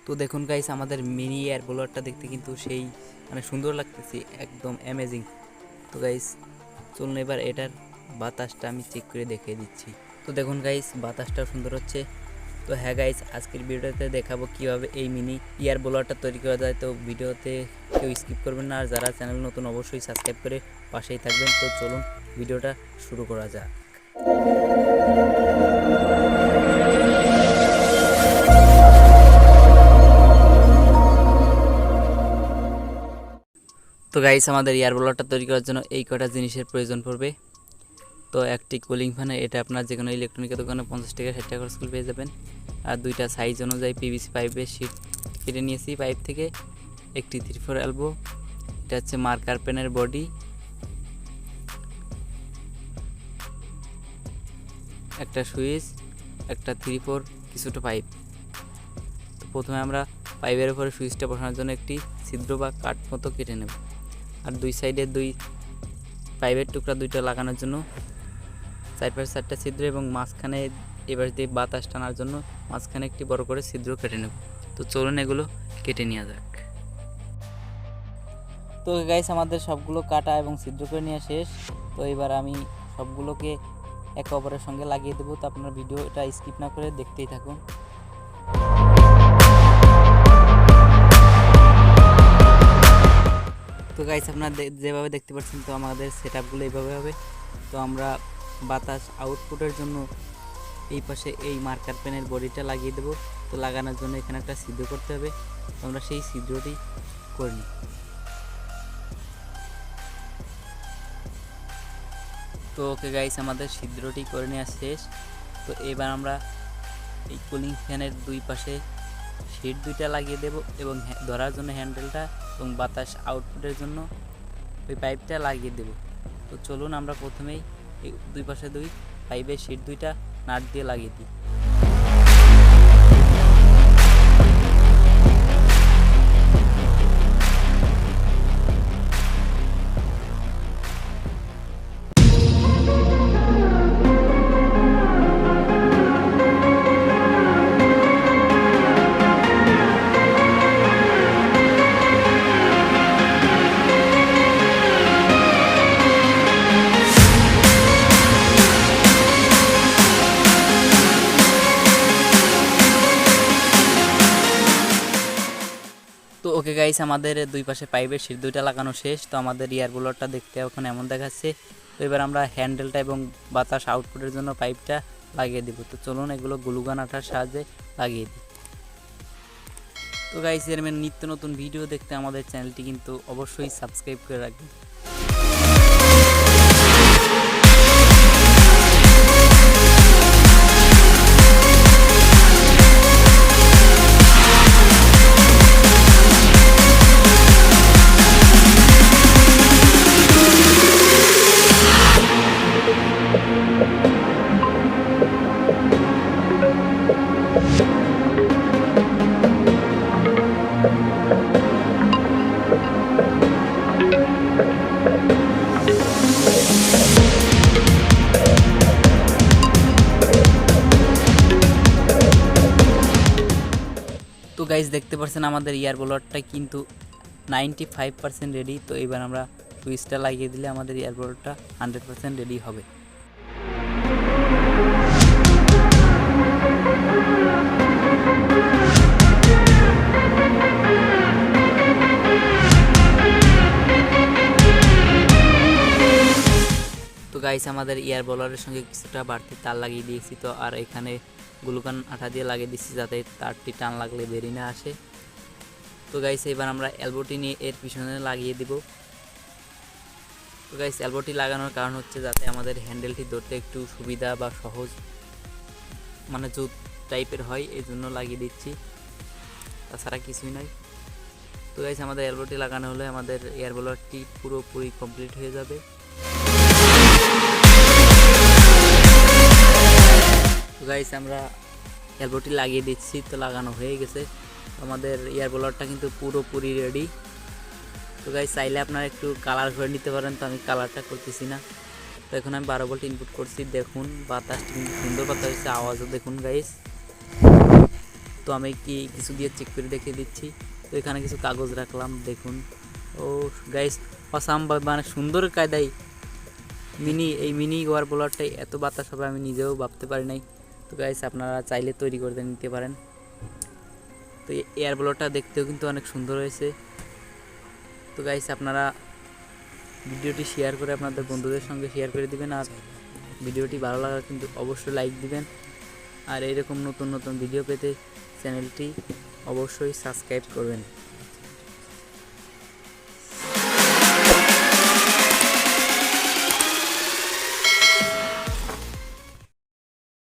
তো দেখুন গাইস, আমাদের মিনি এয়ার ব্লোয়ারটা দেখতে কিন্তু সেই সুন্দর লাগতেছে, একদম অ্যামেজিং। তো গাইস চলুন এবার এটার বাতাসটা আমি চেক করে দেখিয়ে দিচ্ছি। তো দেখুন গাইস, বাতাসটা সুন্দর হচ্ছে। তো হ্যাঁ গাইস, আজকের ভিডিওতে দেখাবো কিভাবে এই মিনি এয়ার ব্লোয়ারটা তৈরি করা যায়। তো ভিডিওতে কেউ স্কিপ করবেন না, আর যারা চ্যানেল নতুন অবশ্যই সাবস্ক্রাইব করে পাশেই থাকবেন। তো চলুন ভিডিওটা শুরু করা যাক। তো গাইস, আমাদের এয়ার ব্লোয়ারটা তৈরি করার জন্য এই কটা জিনিসের প্রয়োজন পড়বে। তো একটি কুলিং ফ্যান, এটা আপনার যে কোনো ইলেকট্রনিকের দোকানে 50 টাকা 60 টাকা খরচ পেয়ে যাবেন। আর দুইটা সাইজ অনুযায়ী পিভিসি পাইপের শিট কেটে নিয়েছি পাইপ থেকে। একটি 3/4 এলবো, এটা হচ্ছে মার্কার পেনের বডি, একটা সুইচ, একটা 3/4 কিছুটা পাইপ। তো প্রথমে আমরা পাইপের উপরে সুইচটা বসানোর জন্য একটি ছিদ্র বা কাট মতো কেটে নেব। আর দুই সাইডে দুই পাইপের টুকরা দুইটা লাগানোর জন্য 4/4টা ছিদ্র, এবং মাঝখানে এবার দিয়ে বাতাস টানার জন্য মাঝখানে একটি বড় করে ছিদ্র কেটে নেব। তো চলুন এগুলো কেটে নেওয়া যাক। তো গাইস, আমাদের সবগুলো কাটা এবং ছিদ্র করে নেওয়া শেষ। তো এবার আমি সবগুলোকে একে অপরের সঙ্গে লাগিয়ে দেবো। তো আপনার ভিডিওটা স্কিপ না করে দেখতেই থাকুন। তো গাইস, আপনারা যেভাবে দেখতে পাচ্ছেন, তো আমাদের সেটআপগুলো এইভাবে হবে। তো আমরা বাতাস আউটপুটের জন্য এই পাশে এই মার্কার পেনের বডিটা লাগিয়ে দেবো। তো লাগানোর জন্য এখানে একটা ছিদ্র করতে হবে। তো আমরা সেই ছিদ্রটি করে নিই। তো ওকে গাইস, আমাদের ছিদ্রটি করে নেওয়া শেষ। তো এবার আমরা এই কুলিং ফ্যানের দুই পাশে শিট দুইটা লাগিয়ে দেব, এবং ধরার জন্য হ্যান্ডেলটা, এবং বাতাস আউটপুটের জন্য ওই পাইপটা লাগিয়ে দেব। তো চলুন আমরা প্রথমেই এই দুই পাশে দুই পাইপের শিট দুইটা নাট দিয়ে লাগিয়ে দিই। তো ওকে গাইস, আমাদের দুই পাশে পাইপের শিট দুইটা লাগানো শেষ। তো আমাদের এয়ার ব্লোয়ারটা দেখতে এখন এমন দেখাচ্ছে। তো এবার আমরা হ্যান্ডেলটা এবং বাতাস আউটপুটের জন্য পাইপটা লাগিয়ে দিব। তো চলুন এগুলো গ্লুগান আঠার সাহায্যে লাগিয়ে দিই। তো গাইস, এর নিত্য নতুন ভিডিও দেখতে আমাদের চ্যানেলটি কিন্তু অবশ্যই সাবস্ক্রাইব করে রাখবেন। তো গাইস, দেখতে পাচ্ছেন আমাদের এয়ার ব্লোয়ারটা কিন্তু 95% রেডি। তো এবার আমরা সুইচটা লাগিয়ে দিলে আমাদের এয়ার ব্লোয়ারটা 100% রেডি হবে। তো গাইস, আমাদের এয়ার ব্লোয়ারের সঙ্গে কিছুটা বাড়তি তার লাগিয়ে দিয়েছি। তো আর এখানে গ্লুকান আঠা দিয়ে লাগিয়ে দিচ্ছি, যাতে তারটি টান লাগলে বেরিয়ে না আসে। তো গাইস, এবার আমরা এলবোটি নিয়ে এর পিছনে লাগিয়ে দিব। তো গাইস, এলবোটি লাগানোর কারণ হচ্ছে যাতে আমাদের হ্যান্ডেলটি ধরতে একটু সুবিধা বা সহজ, জুত টাইপের হয়, এই জন্য লাগিয়ে দিচ্ছি, তাছাড়া কিছুই নয়। তো গাইস, আমাদের এলবোটি লাগানো হলে আমাদের এয়ার ব্লোয়ারটি পুরোপুরি কমপ্লিট হয়ে যাবে। তো গাইস, আমরা এলবোটি লাগিয়ে দিচ্ছি। তো লাগানো হয়ে গেছে, আমাদের এয়ার ব্লোয়ারটা কিন্তু পুরোপুরি রেডি। তো গাইস, চাইলে আপনারা একটু কালার করে নিতে পারেন। তো আমি কালারটা করতেছি না। তো এখন আমি 12 ভোল্ট ইনপুট করছি। দেখুন বাতাসটা কিন্তু সুন্দর বাতাস হচ্ছে, আওয়াজও দেখুন গাইস। তো আমি কি কিছু দিয়ে চেক করে দেখিয়ে দিচ্ছি। তো এখানে কিছু কাগজ রাখলাম, দেখুন। ও গাইস অসাম, মানে সুন্দর কায়দায় এই মিনি ওয়ার বোলারটাই এত বাতাস হবে আমি নিজেও ভাবতে পারি নাই। তো গাইস আপনারা চাইলে তৈরি করে নিতে পারেন। তো এয়ার বোলারটা দেখতেও কিন্তু অনেক সুন্দর হয়েছে। তো গাইস আপনারা ভিডিওটি শেয়ার করে আপনাদের বন্ধুদের সঙ্গে শেয়ার করে দিবেন, আর ভিডিওটি ভালো লাগলে কিন্তু অবশ্যই লাইক দিবেন। আর এরকম নতুন নতুন ভিডিও পেতে চ্যানেলটি অবশ্যই সাবস্ক্রাইব করবেন।